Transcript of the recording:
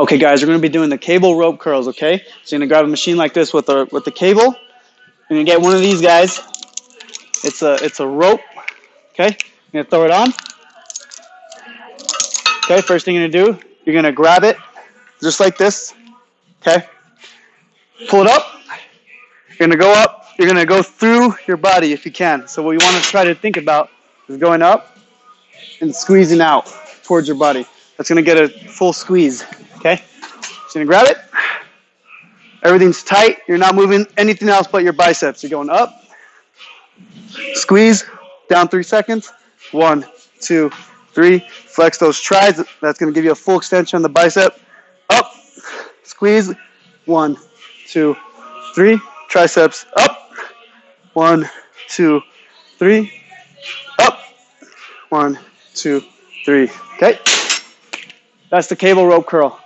Okay, guys, we're going to be doing the cable rope curls, okay? So you're going to grab a machine like this with the cable. You're going to get one of these guys. It's a rope, okay? You're going to throw it on. Okay, first thing you're going to do, you're going to grab it just like this, okay? Pull it up. You're going to go up. You're going to go through your body if you can. So what you want to try to think about is going up and squeezing out towards your body. That's going to get a full squeeze, okay? So you're going to grab it. Everything's tight. You're not moving anything else but your biceps. You're going up, squeeze, down 3 seconds. 1, 2, 3. Flex those tris. That's going to give you a full extension on the bicep. Up, squeeze. 1, 2, 3. Triceps up. 1, 2, 3. Up. 1, 2, 3. Okay. That's the cable rope curl.